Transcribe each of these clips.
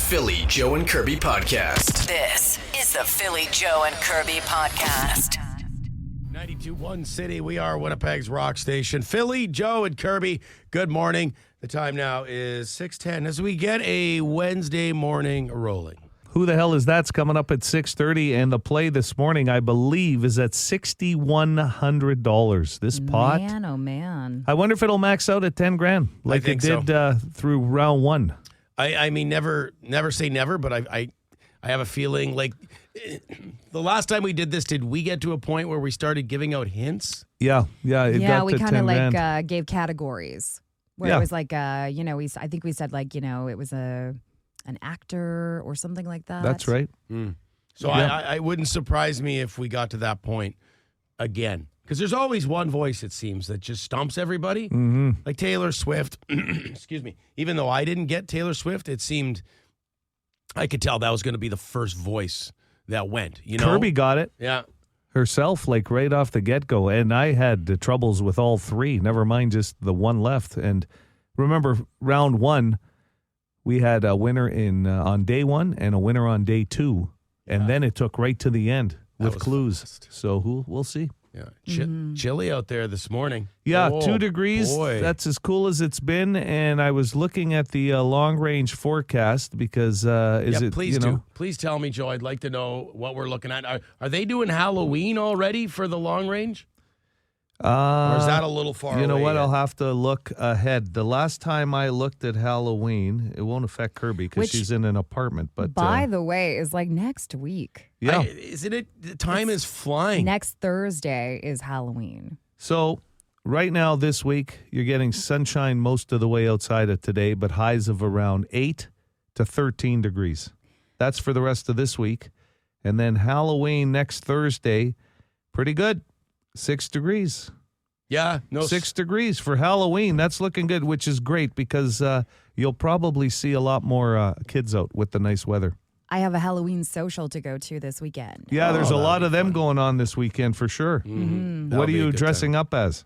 Philly, Joe and Kirby podcast. This is the Philly, Joe and Kirby podcast. 92.1 City, we are Winnipeg's rock station. Philly, Joe, and Kirby, good morning. The time now is 6:10 as we get a Wednesday morning rolling. Who the hell is that's coming up at 6:30, and the play this morning, I believe, is at $6,100. This pot. Man, oh man. I wonder if it'll max out at 10 grand like it did through round one. I mean, never say never, but I have a feeling like the last time we did this, did we get to a point where we started giving out hints? Yeah. It got We to kind of 10 grand. gave categories where it was like, I think we said like, it was an actor or something like that. That's right. So I wouldn't surprise me if we got to that point again. Because there's always one voice, it seems, that just stumps everybody. Mm-hmm. Like Taylor Swift. Excuse me. Even though I didn't get Taylor Swift, it seemed I could tell that was going to be the first voice that went. You know? Kirby got it. Yeah. Herself, like right off the get-go. And I had the troubles with all three, never mind just the one left. And remember, round one, we had a winner on day one and a winner on day two. And then it took right to the end with clues. Fast. So we'll see. Yeah, chilly out there this morning. Yeah, oh, 2 degrees. Boy. That's as cool as it's been. And I was looking at the long-range forecast because please tell me, Joe. I'd like to know what we're looking at. Are they doing Halloween already for the long range? Or is that a little far away? You know what? yet? I'll have to look ahead. The last time I looked at Halloween, it won't affect Kirby because she's in an apartment. But by the way, is like next week. yeah. Isn't it? The time is flying. Next Thursday is Halloween. So right now this week, you're getting sunshine most of the way outside of today, but highs of around 8 to 13 degrees. That's for the rest of this week. And then Halloween next Thursday, pretty good. 6 degrees. Yeah, no 6 degrees for Halloween. That's looking good, which is great because you'll probably see a lot more kids out with the nice weather. I have a Halloween social to go to this weekend. Yeah, there's a lot of them going on this weekend for sure. Mm-hmm. What are you dressing up as?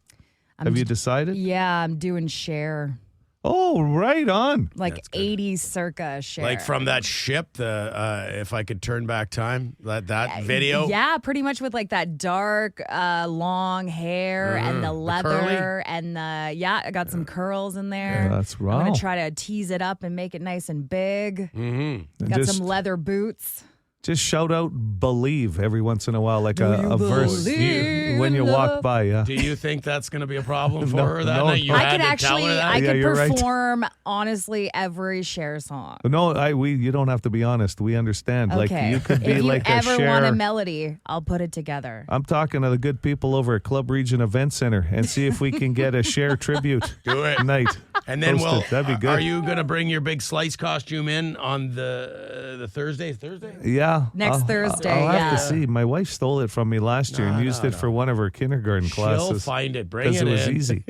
Have you decided? Yeah, I'm doing Cher. Oh, right on. Like 80s circa Cher. Like from that ship, the If I Could Turn Back Time, that video. Yeah, pretty much with like that dark, long hair and the leather and I got some curls in there. Yeah, that's I'm raw. going to try to tease it up and make it nice and big. Mm-hmm. Got some leather boots. Just shout out "Believe" every once in a while, like a verse when you walk by. Yeah. Do you think that's going to be a problem for No, her that no, night? You no. I had could to actually, tell her that? I Yeah, could you're right. perform honestly every Cher song. No, you don't have to be honest. We understand. Okay. Like you could be if like you a ever Cher. want a melody, I'll put it together. I'm talking to the good people over at Club Region Event Center and see if we can get a Cher tribute Do it. night. And then Post it. That'd be good. Are you going to bring your big slice costume in on the Thursday? Thursday? Yeah. Next Thursday, I'll have yeah. to see. My wife stole it from me last year and used it for one of her kindergarten She'll classes. find it. Bring because it it was in. easy.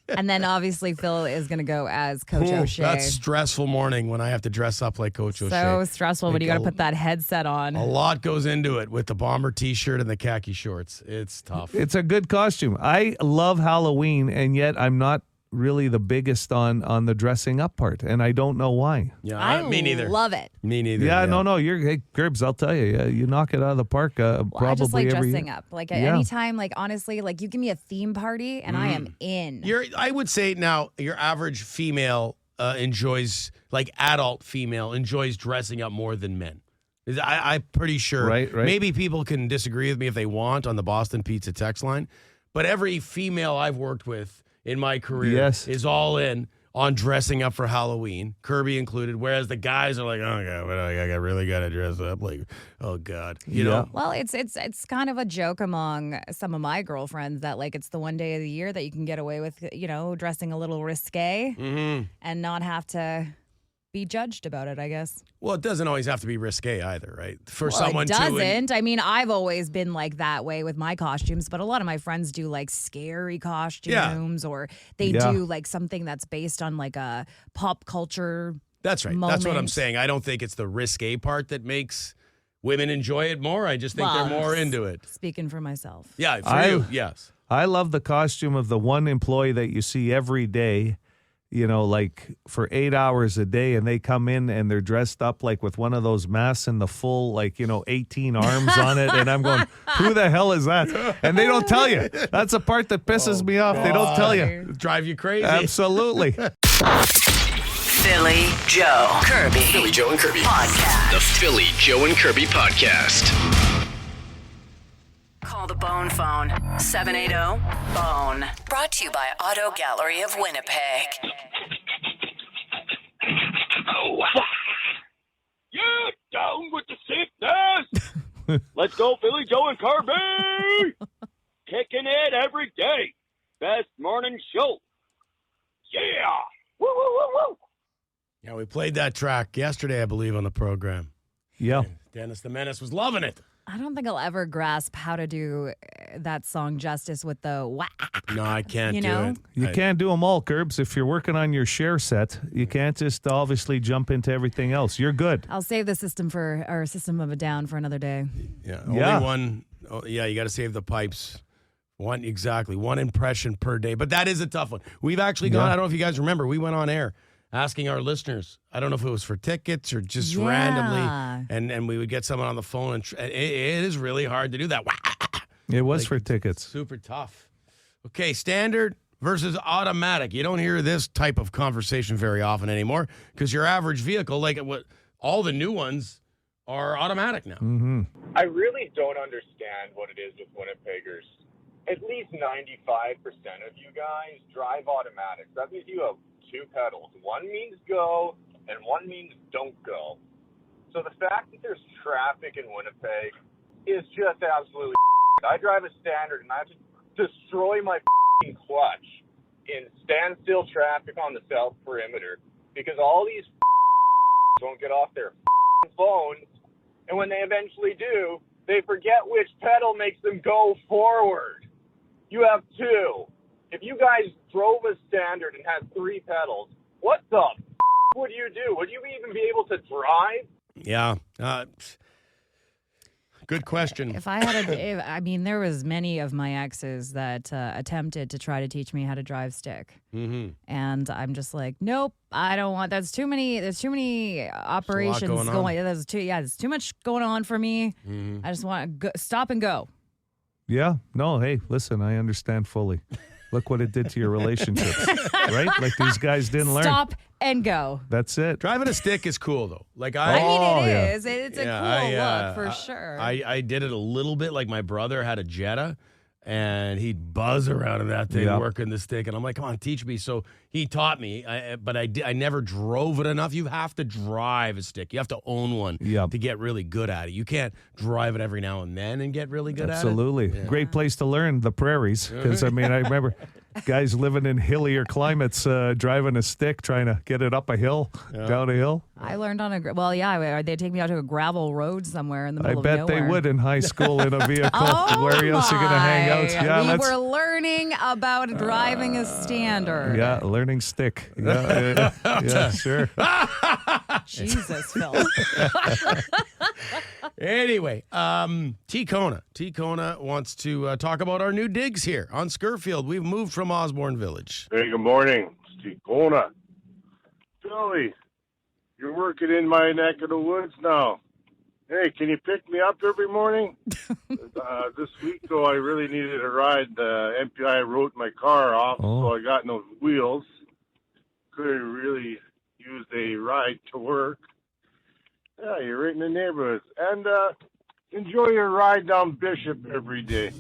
And then obviously Phil is going to go as Coach Ooh, O'Shea. that's stressful morning when I have to dress up like Coach O'Shea. So stressful when you got to Like put that headset on. A lot goes into it with the bomber T-shirt and the khaki shorts. It's tough. It's a good costume. I love Halloween, and yet I'm not really the biggest on the dressing up part, and I don't know why. Yeah, me neither. love it. Me neither. Yeah, no, hey, Gerbs, I'll tell you, you knock it out of the park. Well, probably I just like every dressing up. Like Yeah. anytime, like honestly, like you give me a theme party and I am in. I would say now your average female enjoys, like adult female, enjoys dressing up more than men. I'm pretty sure. Right. Maybe people can disagree with me if they want on the Boston Pizza text line, but every female I've worked with in my career is all in on dressing up for Halloween, Kirby included, whereas the guys are like, oh, God, but I really got to dress up. Like, oh, God. You know? Well, it's kind of a joke among some of my girlfriends that, like, it's the one day of the year that you can get away with, dressing a little risque and not have to be judged about it, I guess. Well, it doesn't always have to be risque either, right? For Well, someone it doesn't. I mean, I've always been like that way with my costumes, but a lot of my friends do like scary costumes or they do like something that's based on like a pop culture That's right. moment. That's what I'm saying. I don't think it's the risque part that makes women enjoy it more. I just think they're more into it. Speaking for myself. Yeah, for you, yes. I love the costume of the one employee that you see every day. like for 8 hours a day, and they come in and they're dressed up like with one of those masks and the full 18 arms on it, and I'm going, who the hell is that? And they don't tell you. That's the part that pisses me off. They don't tell you. Drive you crazy. Absolutely. Philly Joe Kirby. Philly Joe and Kirby Podcast. The Philly Joe and Kirby Podcast. Call the Bone phone. 780-BONE. Brought to you by Auto Gallery of Winnipeg. Yeah, down with the sickness. Let's go, Philly Joe and Kirby. Kicking it every day. Best morning show. Yeah. Woo, woo, woo, woo. Yeah, we played that track yesterday, I believe, on the program. Yeah. Dennis the Menace was loving it. I don't think I'll ever grasp how to do that song justice with the wah. No, I can't You do know? it. You can't do them all, Curbs. If you're working on your share set, you can't just obviously jump into everything else. You're good. I'll save the system of a down for another day. Yeah, Yeah. only one. Oh, yeah, you got to save the pipes. One impression per day. But that is a tough one. We've actually gone, I don't know if you guys remember, we went on air asking our listeners, I don't know if it was for tickets or just randomly, and we would get someone on the phone, and it is really hard to do that. It was for tickets. Super tough. Okay, standard versus automatic. You don't hear this type of conversation very often anymore because your average vehicle, all the new ones, are automatic now. Mm-hmm. I really don't understand what it is with Winnipeggers. At least 95% of you guys drive automatics. That means you have two pedals. One means go, and one means don't go. So the fact that there's traffic in Winnipeg is just absolutely I drive a standard, and I have to destroy my clutch in standstill traffic on the south perimeter because all these won't get off their phones, and when they eventually do, they forget which pedal makes them go forward. You have two. If you guys drove a standard and had three pedals, what the would you do? Would you even be able to drive? Yeah. Good question. If I had there was many of my exes that attempted to try to teach me how to drive stick. Mm-hmm. And I'm just like, nope, I don't want. There's too many operations going on. There's too much going on for me. Mm-hmm. I just want to stop and go. Yeah. No, hey, listen, I understand fully. Look what it did to your relationships, right? Like these guys didn't learn. Stop and go. That's it. Driving a stick is cool, though. Like I mean, it yeah. is. It's a cool look for sure. I did it a little bit. Like my brother had a Jetta, and he'd buzz around in that thing working the stick. And I'm like, come on, teach me. So he taught me, but I never drove it enough. You have to drive a stick. You have to own one to get really good at it. You can't drive it every now and then and get really good Absolutely. at it. Yeah. Great place to learn the prairies. Because, I remember guys living in hillier climates driving a stick, trying to get it up a hill, down a hill. I learned on they'd take me out to a gravel road somewhere in the middle of I nowhere. bet they would in high school in a vehicle. Oh Where else are you going to hang out? Yeah, we were learning about driving a standard. Yeah, learning stick. Yeah, sure. Jesus, Phil. Anyway, T. Kona wants to talk about our new digs here on Skirfield. We've moved from Osborne Village. Hey, good morning. It's Kona. Billy, you're working in my neck of the woods now. Hey, can you pick me up every morning? This week, though, I really needed a ride. The MPI wrote my car off, so I got no wheels. Couldn't really use a ride to work. Yeah, you're right in the neighborhood. And enjoy your ride down Bishop every day.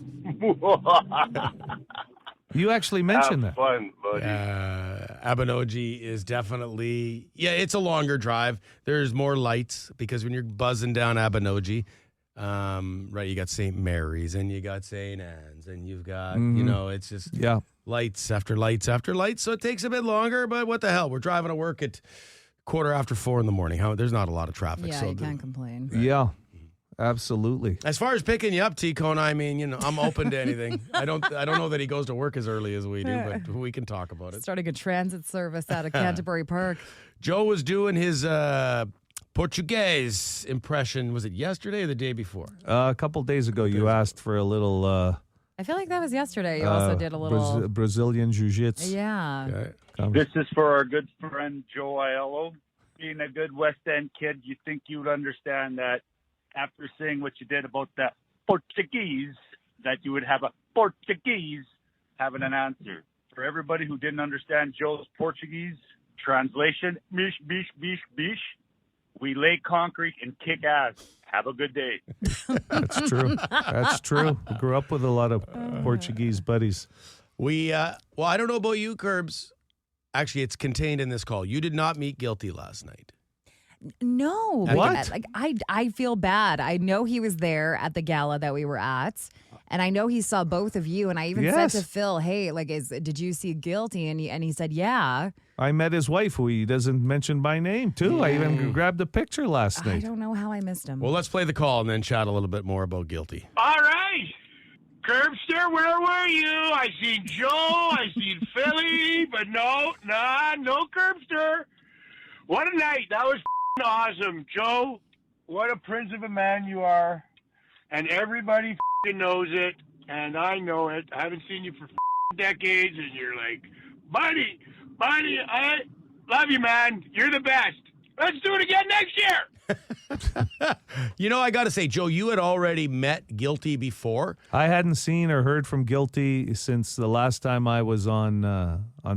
You actually mentioned Have that. fun, buddy. Abinogi is definitely, it's a longer drive. There's more lights because when you're buzzing down Abinogi, right, you got St. Mary's and you got St. Anne's and you've got, it's just lights after lights after lights. So it takes a bit longer, but what the hell? We're driving to work at 4:15 in the morning. There's not a lot of traffic. Yeah, so you can't complain. Yeah, absolutely. As far as picking you up, T. Kona, I'm open to anything. I don't know that he goes to work as early as we do, but we can talk about it. Starting a transit service out of Canterbury Park. Joe was doing his Portuguese impression. Was it yesterday or the day before? A couple days ago, you asked for a little I feel like that was yesterday. You also did a little Brazilian jiu-jitsu. Yeah. Okay. This is for our good friend Joe Aiello. Being a good West End kid, you think you would understand that after seeing what you did about that Portuguese, that you would have a Portuguese having an answer. For everybody who didn't understand Joe's Portuguese translation, bish, bish, bish, bish, we lay concrete and kick ass. Have a good day. That's true. That's true. I grew up with a lot of Portuguese buddies. Well, I don't know about you, Curbs. Actually, it's contained in this call. You did not meet Guilty last night. No. What? I feel bad. I know he was there at the gala that we were at. And I know he saw both of you. And I even said to Phil, hey, did you see Guilty? And he said, yeah. I met his wife, who he doesn't mention by name, too. I even grabbed a picture last I night. don't know how I missed him. Well, let's play the call and then chat a little bit more about Guilty. All right. Curbster, where were you? I seen Joe, I seen Philly, but no Curbster. What a night. That was awesome. Joe, what a prince of a man you are. And everybody knows it, and I know it. I haven't seen you for decades, and you're like, buddy, I love you, man. You're the best. Let's do it again next year. You know, I got to say, Joe, you had already met Guilty before. I hadn't seen or heard from Guilty since the last time I was on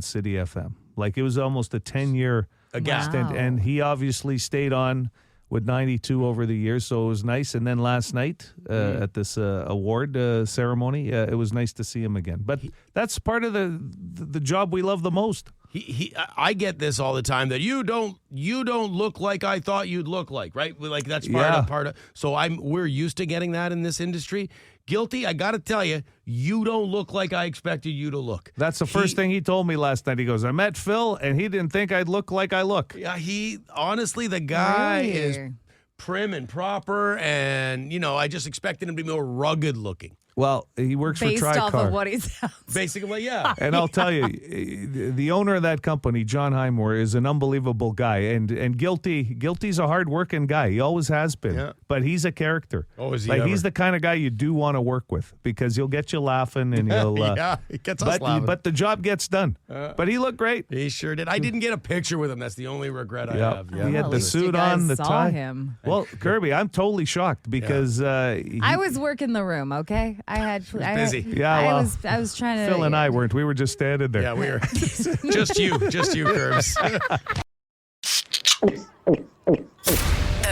City FM. Like, it was almost a 10-year stint, and he obviously stayed on with 92 over the years, so it was nice. And then last night at this award ceremony, it was nice to see him again. But that's part of the job we love the most. I get this all the time that you don't look like I thought you'd look like, right? Like that's part of. So we're used to getting that in this industry. Guilty, I got to tell you, you don't look like I expected you to look. That's the first thing he told me last night. He goes, I met Phil, and he didn't think I'd look like I look. Yeah, honestly, the guy is prim and proper, and, I just expected him to be more rugged looking. Well, he works Based for Tricar. off of what he sounds. Basically, yeah. And I'll tell you, the owner of that company, John Highmore, is an unbelievable guy. And Guilty's a hard-working guy. He always has been. Yeah. But he's a character. Oh, is he like ever? He's the kind of guy you do want to work with because he'll get you laughing and he'll... yeah, he gets us laughing. But the job gets done. But he looked great. He sure did. I didn't get a picture with him. That's the only regret I have. Yeah. He had the suit on, the tie. Him. Well, Kirby, I'm totally shocked because... I was working the room, okay? I had... busy. Yeah, I was trying to. Phil and I weren't. We were just standing there. Yeah, we were. just you, Curbs. The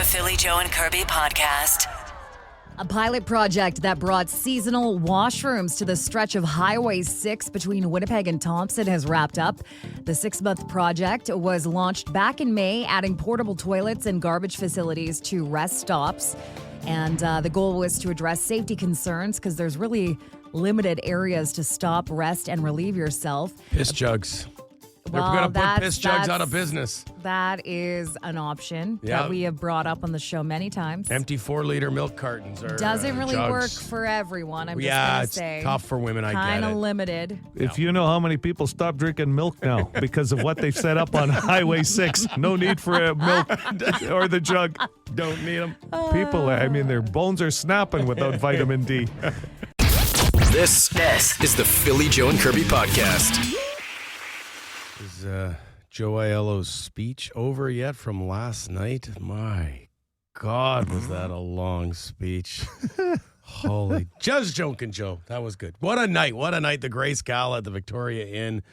Philly Joe and Kirby podcast. A pilot project that brought seasonal washrooms to the stretch of Highway 6 between Winnipeg and Thompson has wrapped up. The 6-month project was launched back in May, adding portable toilets and garbage facilities to rest stops. And the goal was to address safety concerns because there's really limited areas to stop, rest, and relieve yourself. Piss jugs. Well, They're going to put piss jugs out of business. That is an option that we have brought up on the show many times. Empty 4-liter milk cartons are doesn't really jugs. work for everyone. I'm just yeah, gonna it's say. tough for women. I get it. Kind of limited. If you know how many people stop drinking milk now because of what they've set up on Highway 6, no need for a milk or the jug. Don't need them. People, I mean, their bones are snapping without vitamin D. This is the Philly Joe and Kirby podcast. Is Joe Aiello's speech over yet from last night? My God, was that a long speech. Holy, just joking, Joe. That was good. What a night. What a night. The Grace Gala at the Victoria Inn,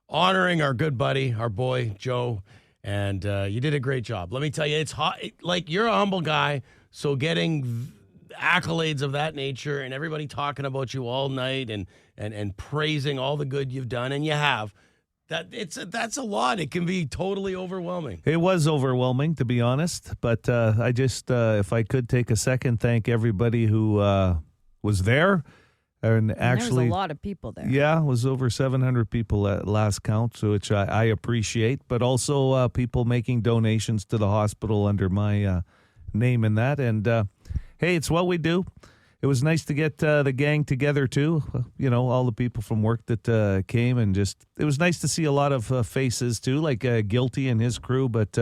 honoring our good buddy, our boy, Joe. And you did a great job. Let me tell you, it's hot. Like, you're a humble guy, so getting accolades of that nature and everybody talking about you all night and praising all the good you've done, and you have, that's a lot. It can be totally overwhelming. It was overwhelming, to be honest. But I just, if I could take a second, thank everybody who was there. And actually, there was a lot of people there. Yeah, it was over 700 people at last count, so which I appreciate. But also people making donations to the hospital under my name in that. And hey, it's what we do. It was nice to get the gang together too. All the people from work that came, and just it was nice to see a lot of faces too, like Guilty and his crew. But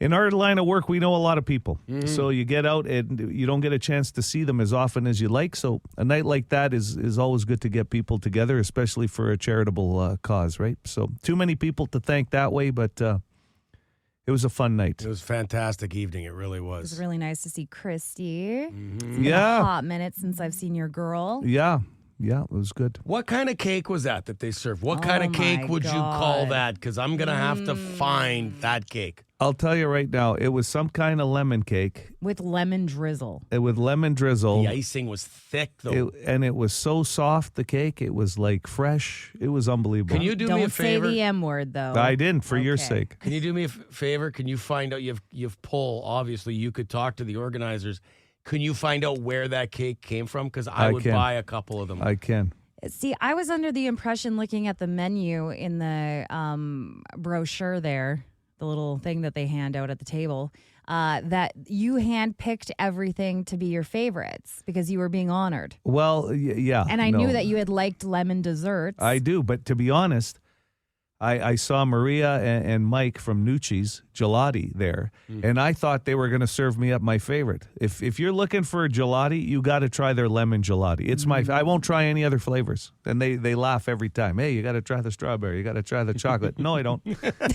In our line of work, we know a lot of people. So you get out and you don't get a chance to see them as often as you like. So a night like that is always good to get people together, especially for a charitable cause, right? So too many people to thank that way, but it was a fun night. It was a fantastic evening. It really It was was. really nice to see Christy. It's been Yeah. a hot minute since I've seen your girl. Yeah, it was good. What kind of cake was that they served? What kind Oh of cake my would you call God. that? Because I'm going to have to find that cake. I'll tell you right now, it was some kind of lemon cake With lemon drizzle. with lemon drizzle. The icing was thick, though. And it was so soft, the cake. It was like fresh. It was unbelievable. Can you do Don't me a say favor? the M word, though. I didn't, for your Okay. sake. Can you do me a favor? Can you find out? You've poll. Obviously, you could talk to the organizers. Can you find out where that cake came from? Because I would can. buy a couple of them. I can. See, I was under the impression looking at the menu in the brochure there, the little thing that they hand out at the table, that you handpicked everything to be your favorites because you were being honored. Well, yeah. And I no. knew that you had liked lemon desserts. I do, but to be honest, I saw Maria and Mike from Nucci's Gelati there, and I thought they were going to serve me up my favorite. If you're looking for a gelati, you got to try their lemon gelati. It's I won't try any other flavors. And they laugh every time. Hey, you got to try the strawberry. You got to try the chocolate. No, I don't.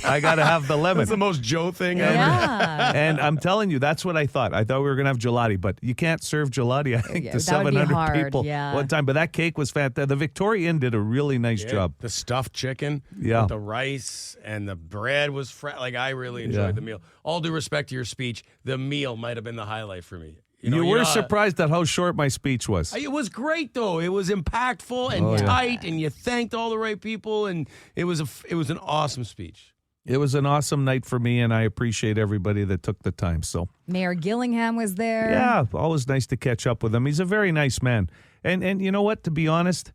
I got to have the lemon. That's the most Joe thing ever. Yeah. And I'm telling you, that's what I thought. I thought we were going to have gelati, but you can't serve gelati, I think, Yeah, to that would be 700 hard, people yeah. one time. But that cake was fantastic. The Victoria Inn did a really nice job. The stuffed chicken, Yeah. with the rice and the bread was like I really enjoyed Yeah. the meal. All due respect to your speech, the meal might have been the highlight for me. You were surprised at how short my speech was. It was great though. It was impactful and Oh, yeah. tight, and you thanked all the right people, and it was an awesome speech. It was an awesome night for me, and I appreciate everybody that took the time. So, Mayor Gillingham was there. yeah, always nice to catch up with him. He's a very nice man. And you know what? To be honest,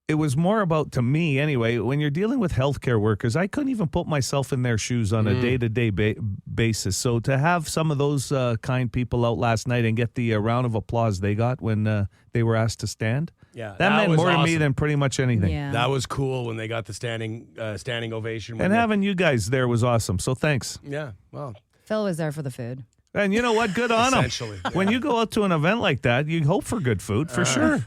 it was more about, to me anyway, when you're dealing with healthcare workers, I couldn't even put myself in their shoes on a day-to-day basis. So to have some of those kind people out last night and get the round of applause they got when they were asked to stand, Yeah, that meant was more to me awesome. than pretty much anything. Yeah. That was cool when they got the standing ovation. when And they- having you guys there was awesome. So thanks. yeah, well, Phil was there for the food. And you know what? Good on them. essentially, When you go out to an event like that, you hope for good food, for sure.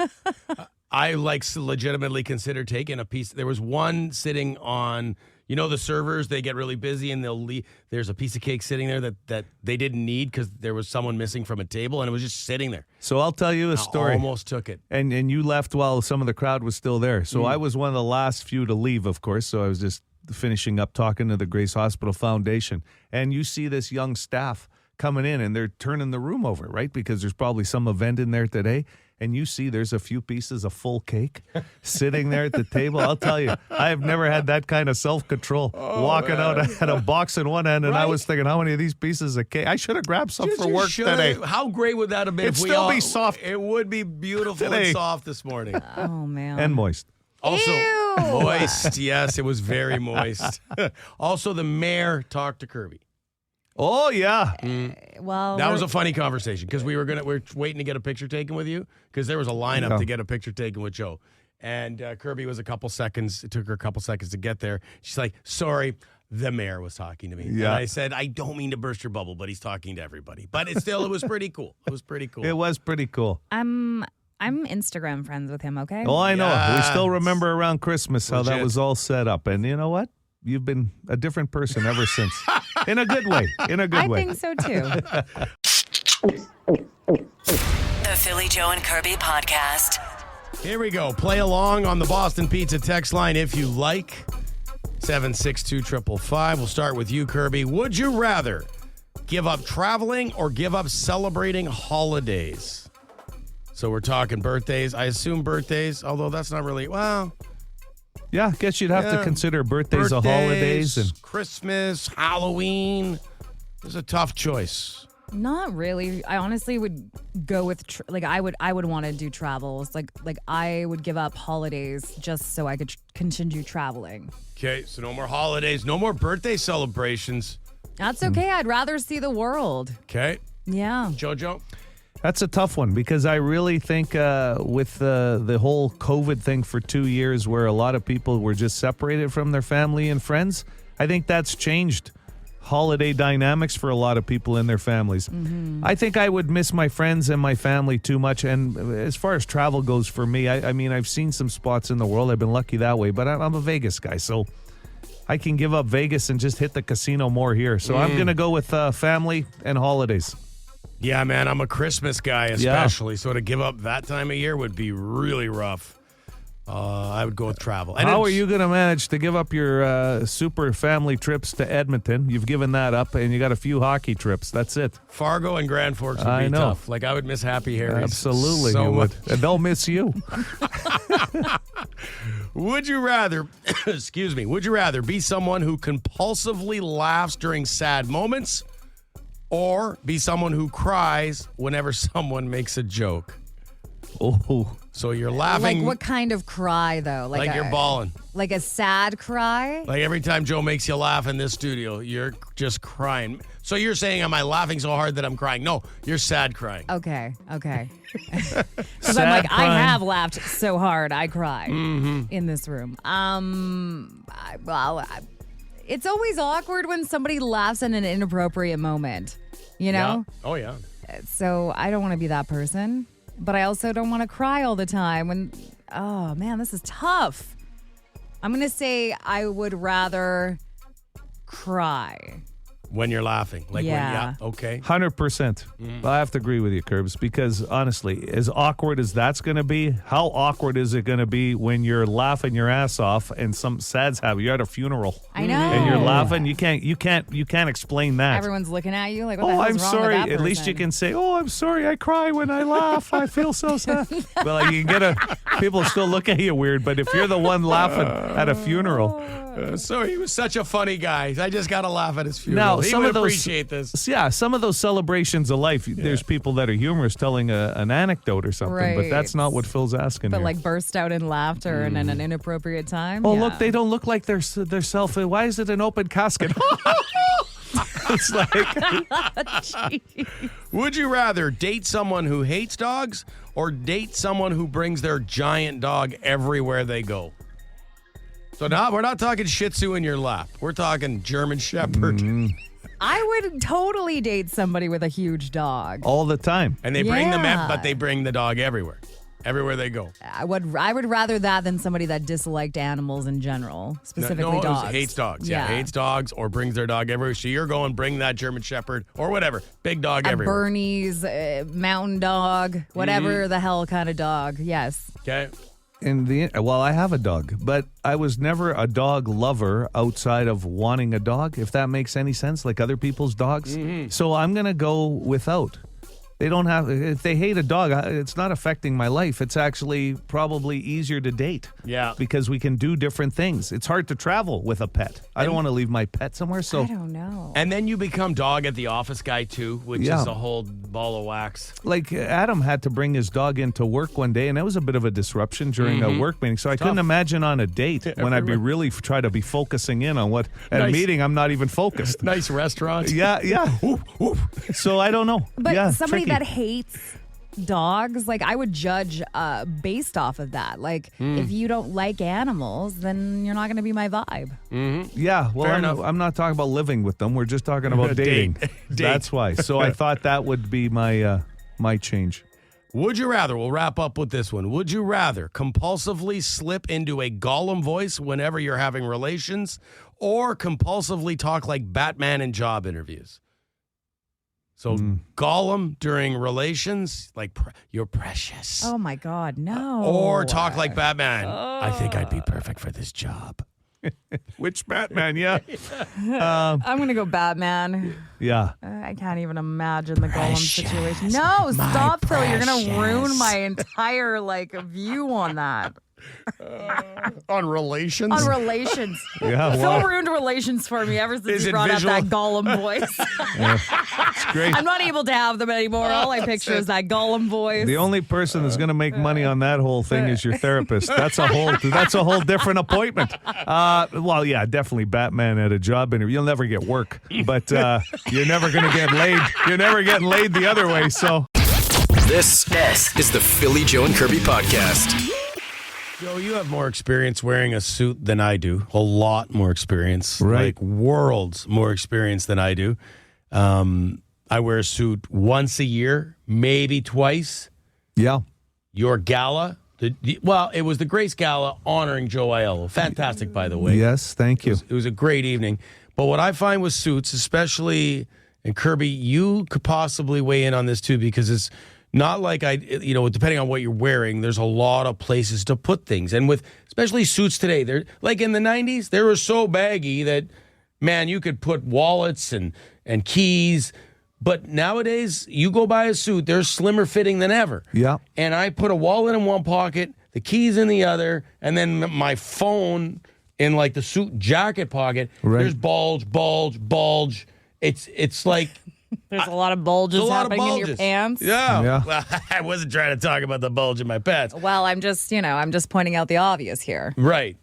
I legitimately consider taking a piece. There was one sitting on, the servers, they get really busy and they'll leave. There's a piece of cake sitting there that they didn't need because there was someone missing from a table and it was just sitting there. So I'll tell you a I story. almost took it. And you left while some of the crowd was still there. So I was one of the last few to leave, of course. So I was just finishing up talking to the Grace Hospital Foundation. And you see this young staff coming in and they're turning the room over, right? Because there's probably some event in there today. And you see there's a few pieces of full cake sitting there at the table. I'll tell you, I have never had that kind of self-control. Walking out, I had a box in one hand, and I Right. was thinking, how many of these pieces of cake? I should have grabbed some for You work shoulda- today. How great would that have been? It'd if we still all, be soft. It would be beautiful Today. and soft this morning. Oh, man. And moist. Also, Ew. moist. Yes, it was very moist. Also, the mayor talked to Kirby. Oh, yeah. Well, That was a funny conversation because we were waiting to get a picture taken with you because there was a lineup Yeah. to get a picture taken with Joe. And Kirby was a couple seconds. It took her a couple seconds to get there. She's like, sorry, the mayor was talking to me. Yeah. And I said, I don't mean to burst your bubble, but he's talking to everybody. But it was pretty cool. It was pretty cool. It was pretty cool. I'm Instagram friends with him, okay? Oh, I know. We still Yes. remember around Christmas how that Legit. was all set up. And you know what? You've been a different person ever since. In a good way. In a good I way. think so too. The Philly Joe and Kirby podcast. Here we go. Play along on the Boston Pizza text line if you like. 762-555. We'll start with you, Kirby. Would you rather give up traveling or give up celebrating holidays? So we're talking birthdays. I assume birthdays, although that's not really, well, Yeah, I guess you'd have to Yeah. consider birthdays or holidays. And Christmas, Halloween. It's a tough choice. Not really. I honestly would go with I would want to do travels. Like I would give up holidays just so I could continue traveling. Okay, so no more holidays, no more birthday celebrations. That's okay. I'd rather see the world. Okay, Yeah. JoJo? that's a tough one because I really think with the whole COVID thing for 2 years where a lot of people were just separated from their family and friends, I think that's changed holiday dynamics for a lot of people in their families. I think I would miss my friends and my family too much. And as far as travel goes for me, I mean, I've seen some spots in the world. I've been lucky that way, but I'm a Vegas guy, so I can give up Vegas and just hit the casino more here. So I'm going to go with family and holidays. Yeah, man, I'm a Christmas guy especially, so to give up that time of year would be really rough. I would go with travel. And how are you going to manage to give up your super family trips to Edmonton? You've given that up, and you got a few hockey trips. That's it. Fargo and Grand Forks would be tough. Like, I would miss Happy Harry's. Absolutely, so you would. much. And they'll miss you. Would you rather, would you rather be someone who compulsively laughs during sad moments or be someone who cries whenever someone makes a joke? Oh. So you're laughing. Like what kind of cry, though? Like you're bawling. Like a sad cry? Like every time Joe makes you laugh in this studio, you're just crying. So you're saying, am I laughing so hard that I'm crying? No, you're sad crying. Okay. Because I'm like, I have laughed so hard, I cry in this room. It's always awkward when somebody laughs in an inappropriate moment, you know? Yeah. Oh, yeah. So I don't want to be that person, but I also don't want to cry all the time. When, oh man, this is tough. I'm going to say I would rather cry. When you're laughing. Yeah. Okay. 100%. I have to agree with you, Curbs, because honestly, as awkward as that's going to be, how awkward is it going to be when you're laughing your ass off and some sad's happen? You're at a funeral. I know. And you're laughing. You can't explain that. Everyone's looking at you like, what the oh, hell's I'm wrong sorry. with that At least you person? can say, oh, I'm sorry. I cry when I laugh. I feel so sad. But like, you get people still look at you weird. But if you're the one laughing at a funeral. So he was such a funny guy. I just got to laugh at his funeral. Now, He some would of those, appreciate this. Yeah, some of those celebrations of life, there's people that are humorous telling an anecdote or something, but that's not what Phil's asking But here. like burst out in laughter and in an inappropriate time. Oh, yeah. look, they don't look like they're self. Why is it an open casket? It's like, Would you rather date someone who hates dogs or date someone who brings their giant dog everywhere they go? So now we're not talking Shih Tzu in your lap. We're talking German Shepherd. I would totally date somebody with a huge dog. all the time. And they bring them, Yeah. but they bring the dog everywhere they go. I would rather that than somebody that disliked animals in general, specifically no, dogs. Hates dogs. Yeah, hates dogs or brings their dog everywhere. So you're going, bring that German Shepherd or whatever, big dog A everywhere. Bernese, mountain dog, whatever the hell kind of dog. Yes. Okay. Well, I have a dog, but I was never a dog lover outside of wanting a dog, if that makes any sense, like other people's dogs. So I'm going to go without. They don't have, if they hate a dog, it's not affecting my life. It's actually probably easier to date. Yeah. Because we can do different things. It's hard to travel with a pet. I don't want to leave my pet somewhere, so. I don't know. And then you become dog at the office guy too, which Yeah. is a whole ball of wax. Like Adam had to bring his dog into work one day, and that was a bit of a disruption during a work meeting. So I couldn't imagine on a date when I'd be really try to be focusing in on what at a Nice. meeting I'm not even focused. Nice restaurant. Yeah. So I don't know. But yeah, somebody tricky. that hates dogs, like I would judge based off of that. Like if you don't like animals, then you're not going to be my vibe. Yeah, well, Fair enough. I'm not talking about living with them. We're just talking about dating. Date. That's why. So I thought that would be my change. Would you rather, we'll wrap up with this one. Would you rather compulsively slip into a Gollum voice whenever you're having relations or compulsively talk like Batman in job interviews? So Gollum during relations, like you're precious. Oh my God, no. Or talk like Batman. I think I'd be perfect for this job. Which Batman? Yeah. I'm going to go Batman. Yeah. I can't even imagine the Gollum Precious, situation. No, my stop, Phil. You're going to ruin precious. my entire view on that. On relations? On relations. Yeah, Phil well, ruined relations for me ever since Is he it brought visual? up that Gollum voice. it's great. I'm not able to have them anymore. All I picture is that Gollum voice. The only person that's going to make money on that whole thing is your therapist. That's a whole different appointment. Well, yeah, definitely Batman at a job interview. You'll never get work, but you're never going to get laid. You're never getting laid the other way. So This is the Philly Joe and Kirby podcast. Joe, you have more experience wearing a suit than I do. A lot more experience. Right. Like worlds more experience than I do. I wear a suit once a year, maybe twice. Yeah. Your gala, it was the Grace Gala honoring Joe Aiello. Fantastic, by the way. Yes, thank you. It was a great evening. But what I find with suits, especially, and Kirby, you could possibly weigh in on this too, because it's not like depending on what you're wearing, there's a lot of places to put things. And with especially suits today, they're like in the 90s, they were so baggy that, man, you could put wallets and keys. But nowadays, you go buy a suit, they're slimmer fitting than ever. Yeah. And I put a wallet in one pocket, the keys in the other, and then my phone in like the suit jacket pocket. Right. There's bulge. It's like There's a lot of bulges a lot of happening in your bulges. pants. Yeah. Yeah. Well, I wasn't trying to talk about the bulge in my pants. Well, I'm just pointing out the obvious here. Right.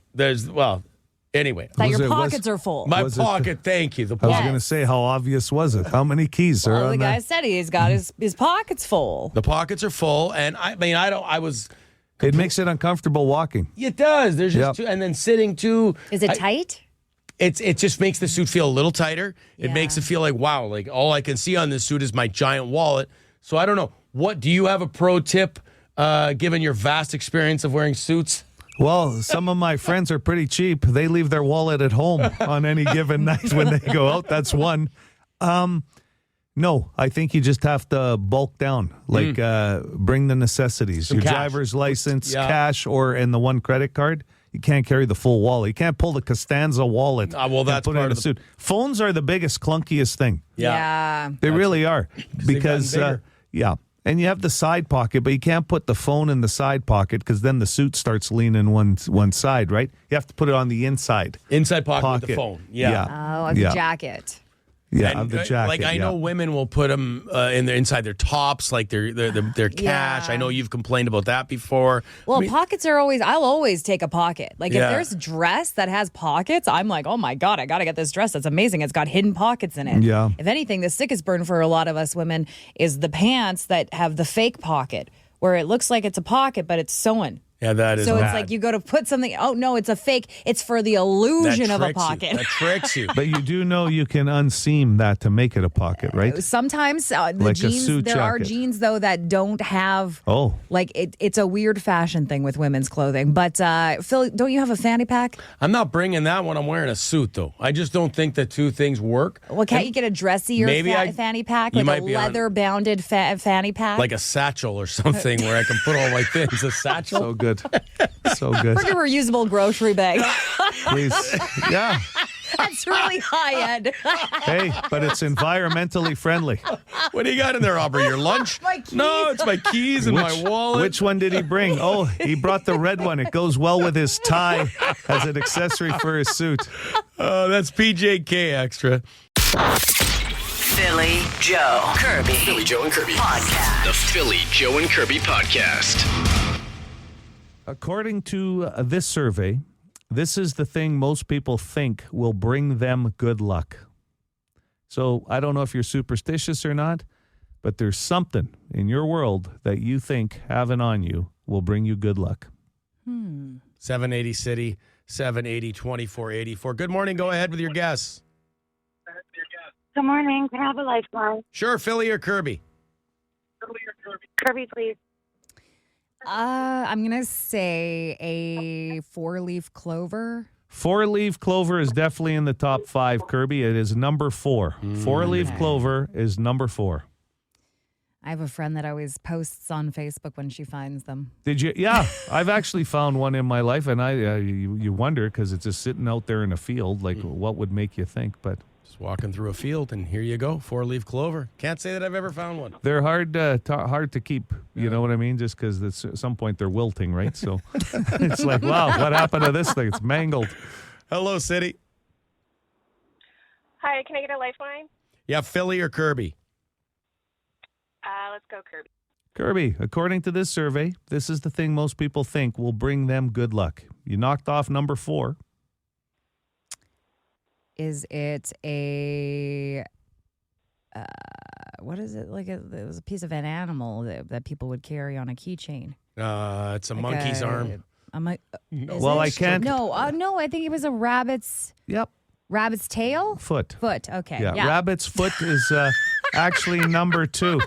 Anyway. That Was your it- pockets are full. My Was it- pocket, thank you. The I was pocket. going to say, how obvious was it? How many keys are Well, on the guy that? said he's got his pockets full. The pockets are full, and It makes it uncomfortable walking. it does. There's just Yep. two, and then sitting too. Is it tight? It just makes the suit feel a little tighter. It Yeah. makes it feel like, wow, like all I can see on this suit is my giant wallet. So I don't know. What do you have a pro tip, given your vast experience of wearing suits? Well, some of my friends are pretty cheap. They leave their wallet at home on any given night when they go out. That's one. No, I think you just have to bulk down, like bring the necessities, Some your cash. driver's license, Yeah. cash, and the one credit card. You can't carry the full wallet. You can't pull the Costanza wallet Well, and that's put it part in a of the- suit. Phones are the biggest, clunkiest thing. Yeah. They really are. they've Because, gotten bigger. and you have the side pocket, but you can't put the phone in the side pocket because then the suit starts leaning one side, right? You have to put it on the inside. Inside pocket with the phone. Yeah. Oh, a jacket. Yeah, And, of the jacket. like I know women will put them inside their tops, like their cash. Yeah. I know you've complained about that before. Well, pockets are I'll always take a pocket. Like Yeah. if there's dress that has pockets, I'm like, oh my God, I got to get this dress. That's amazing. It's got hidden pockets in it. Yeah. If anything, the sickest burn for a lot of us women is the pants that have the fake pocket where it looks like it's a pocket, but it's sewn. Yeah, that is So bad. it's like you go to put something, oh no, it's a fake. It's for the illusion of a tricks you. pocket. That tricks you. But you do know you can unseam that to make it a pocket, right? Sometimes the Like a jeans, suit there are jacket. jeans though that don't have. Oh. Like it's a weird fashion thing with women's clothing. But Phil, don't you have a fanny pack? I'm not bringing that when I'm wearing a suit, though. I just don't think the two things work. Well, can't you get a dressier Maybe fanny pack, you like a might be on- leather-bounded fanny pack? Like a satchel or something where I can put all my things. A satchel. So good. So good. Bring a reusable grocery bag. Please. Yeah. That's really high end. Hey, but it's environmentally friendly. What do you got in there, Aubrey? Your lunch? My keys. No, it's my keys and my wallet. Which one did he bring? Oh, he brought the red one. It goes well with his tie as an accessory for his suit. Oh, that's PJK extra. Philly Joe Kirby. Philly Joe and Kirby. Podcast. The Philly Joe and Kirby Podcast. According to this survey, this is the thing most people think will bring them good luck. So I don't know if you're superstitious or not, but there's something in your world that you think having on you will bring you good luck. 780 City, 780-2484. Good morning. Go ahead with your guess. Good morning. Can I have a lifeline? Sure, Philly or Kirby? Kirby, please. I'm gonna say a 4-leaf clover. 4-leaf clover is definitely in the top 5, Kirby. It is number 4. 4-leaf clover is number 4. I have a friend that always posts on Facebook when she finds them. Did you? Yeah, I've actually found one in my life, and you wonder because it's just sitting out there in a field. Like, what would make you think? But Just walking through a field, and here you go, 4-leaf clover. Can't say that I've ever found one. they're hard to keep. You know what I mean? Just because at some point they're wilting, right? So it's like, wow, what happened to this thing? It's mangled. Hello, City. Hi, can I get a lifeline? Yeah, Philly or Kirby? Let's go, Kirby. Kirby, according to this survey, this is the thing most people think will bring them good luck. You knocked off number 4. Is it a what is it? Like it was a piece of an animal that people would carry on a keychain. It's a Like monkey's arm. I'm like, Well, I can't. No, I think it was a rabbit's Yep. tail? Foot. Okay. Yeah. Yeah. Rabbit's foot is actually number 2.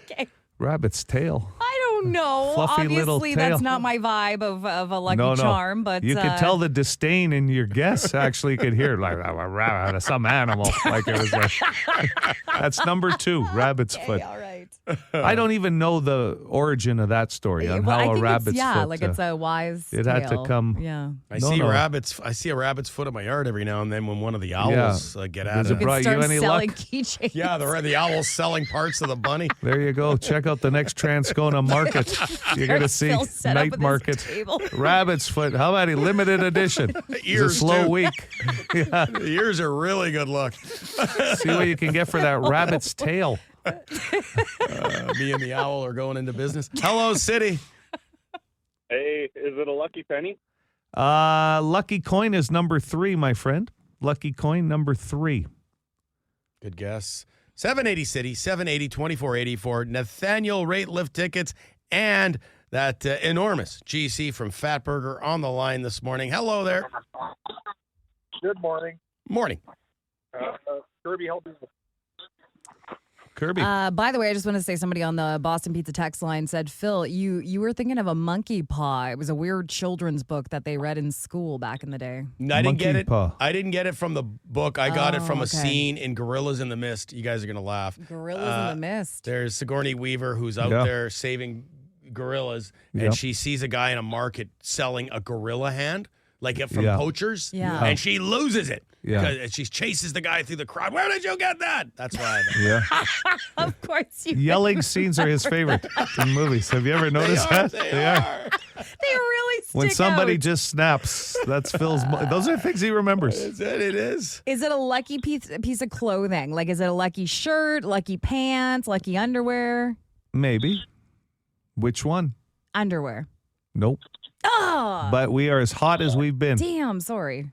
Okay. Rabbit's tail. I don't know. Fluffy little Obviously, tail. that's not my vibe of a Lucky No. Charm, but you could tell the disdain in your guess. Actually, you could hear like some animal. Like it was like that's number 2, rabbit's foot. all right. I don't even know the origin of that story on Well, I how a think rabbit's foot. like it's a wise. it had to tail. come. Yeah. I see a rabbit's foot in my yard every now and then when one of the owls get at Does it. it brought you any selling luck? keychains. Yeah, the owl's selling parts of the bunny. There you go. Check out the next Transcona market. You're going to see Phil set up night with his market. table. Rabbit's foot. How about a limited edition? It's a Ears, slow too. week. Yeah. The ears are really good look. See what you can get for that rabbit's tail. Me and the owl are going into business. Hello, City. Hey, is it a lucky penny? Lucky coin is number 3, my friend. Lucky coin number 3. Good guess. 780 City, 780 2480 for Nathaniel Rate lift tickets and that enormous GC from Fatburger on the line this morning. Hello there. Good morning. Morning. Kirby, help me. Kirby. By the way, I just want to say somebody on the Boston Pizza text line said, Phil, you were thinking of a monkey paw. It was a weird children's book that they read in school back in the day. I didn't get Monkey it. paw. I didn't get it from the book. I got it from a okay. scene in Gorillas in the Mist. You guys are gonna laugh. Gorillas in the Mist. There's Sigourney Weaver who's out Yeah. there saving gorillas, and Yep. she sees a guy in a market selling a gorilla hand, like it from Yeah. poachers. Yeah. And she loses it. Yeah. And she chases the guy through the crowd. Where did you get that? That's why. Yeah. Of course you Yelling scenes are his favorite in movies. Have you ever noticed that? They are. They really stick When somebody out. just snaps, that's Phil's. Those are things he remembers. It is. Is it a lucky piece of clothing? Like, is it a lucky shirt, lucky pants, lucky underwear? Maybe. Which one? Underwear. Nope. Oh, But we are as hot as we've been. damn, sorry.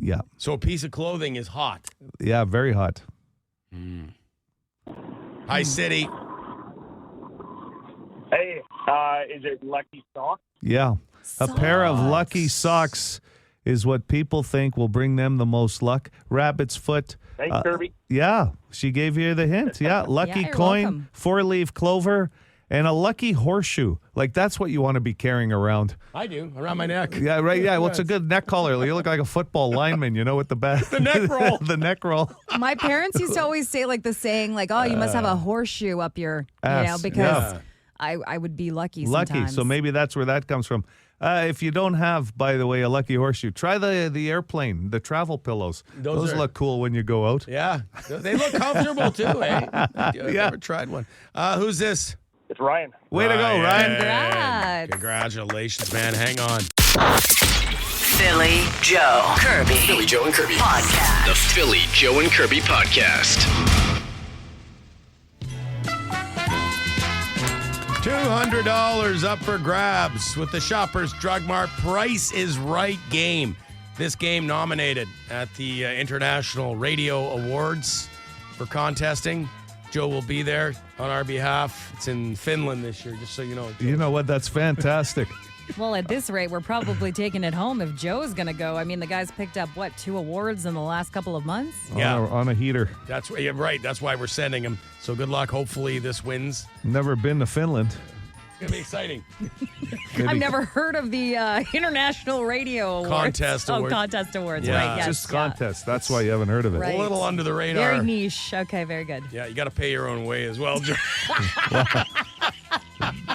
Yeah. So a piece of clothing is hot. Yeah, very hot. Hi, City. Hey, is it lucky sock? Yeah. A pair of lucky socks is what people think will bring them the most luck. Rabbit's foot. Thanks, Kirby. Yeah. She gave you the hint. Yeah. Lucky you're coin, welcome. 4-leaf clover, and a lucky horseshoe. Like, that's what you want to be carrying around. I do, around my neck. Yeah, right. Yeah. Well, it's a good neck collar. You look like a football lineman, you know, with the bat. The neck roll. The neck roll. My parents used to always say like the saying, like, "Oh, you must have a horseshoe up your," you know, ass, because yeah. I would be lucky. Lucky. Sometimes. So maybe that's where that comes from. If you don't have, by the way, a lucky horseshoe, try the airplane, the travel pillows. Those are- look cool when you go out. Yeah. They look comfortable, too, eh? I've never tried one. Who's this? It's Ryan. Way to go, Ryan. Congrats. Congratulations, man. Hang on. Philly Joe Kirby. Philly Joe and Kirby. Podcast. The Philly Joe and Kirby Podcast. $200 up for grabs with the Shoppers Drug Mart Price is Right game. This game nominated at the International Radio Awards for contesting. Joe will be there on our behalf. It's in Finland this year, just so you know. You know what? That's fantastic. Well, at this rate, we're probably taking it home if Joe's going to go. I mean, the guy's picked up, 2 awards in the last couple of months? Yeah. On a heater. That's yeah, right. That's why we're sending him. So good luck. Hopefully this wins. Never been to Finland. It's going to be exciting. I've never heard of the International Radio Awards. Contest Awards. Oh, Contest Awards, Yeah. right, yes. Just yeah. contest. That's why you haven't heard of it. Right. A little under the radar. Very niche. Okay, very good. Yeah, you got to pay your own way as well, Joe.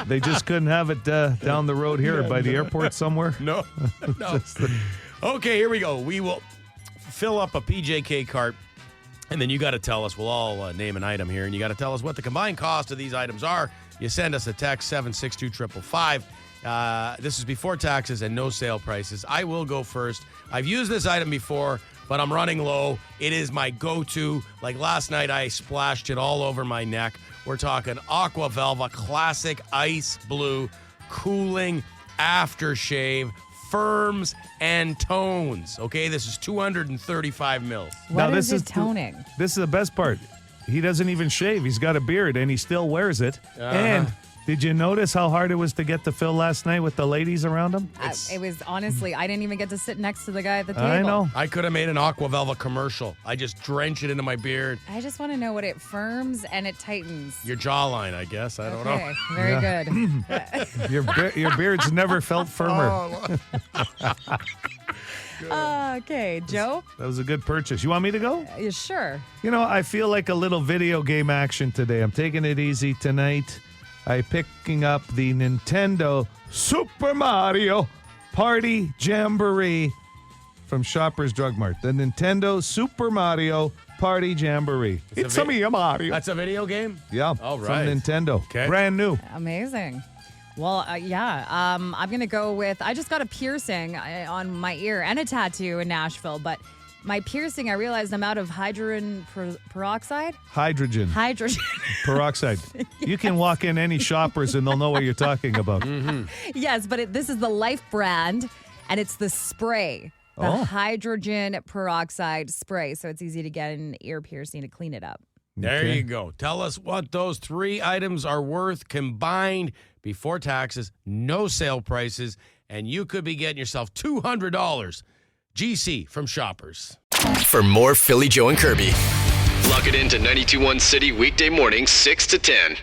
They just couldn't have it down the road here by the airport somewhere. No. Okay, here we go. We will fill up a PJK cart, and then you got to tell us. We'll all name an item here, and you got to tell us what the combined cost of these items are. You send us a text, 762-555. This is before taxes and no sale prices. I will go first. I've used this item before, but I'm running low. It is my go-to. Like last night, I splashed it all over my neck. We're talking Aqua Velva Classic Ice Blue Cooling Aftershave Firms and Tones. Okay, this is 235 mils. What Now, is this it is toning? This is the best part. He doesn't even shave. He's got a beard, and he still wears it. And Did you notice how hard it was to get to Phil last night with the ladies around him? It was honestly, I didn't even get to sit next to the guy at the table. I know. I could have made an Aqua Velva commercial. I just drench it into my beard. I just want to know what it firms and it tightens. Your jawline, I guess. I don't know. Okay, very good. Your beard's never felt firmer. Okay, Joe? That was a good purchase. You want me to go? Yeah, sure. You know, I feel like a little video game action today. I'm taking it easy tonight. I'm picking up the Nintendo Super Mario Party Jamboree from Shoppers Drug Mart. The Nintendo Super Mario Party Jamboree. It's a Mario. That's a video game? Yeah. All right. From Nintendo. Okay. Brand new. Amazing. Well, I'm going to go with, I just got a piercing on my ear and a tattoo in Nashville, but my piercing, I realized I'm out of hydrogen peroxide. Hydrogen. Peroxide. You can walk in any Shoppers and they'll know what you're talking about. Mm-hmm. Yes, but this is the Life brand, and it's the spray. The hydrogen peroxide spray. So it's easy to get an ear piercing to clean it up. There you go. Tell us what those 3 items are worth combined before taxes, no sale prices, and you could be getting yourself $200. GC from Shoppers. For more Philly, Joe, and Kirby, log it into 92.1 City weekday mornings 6 to 10.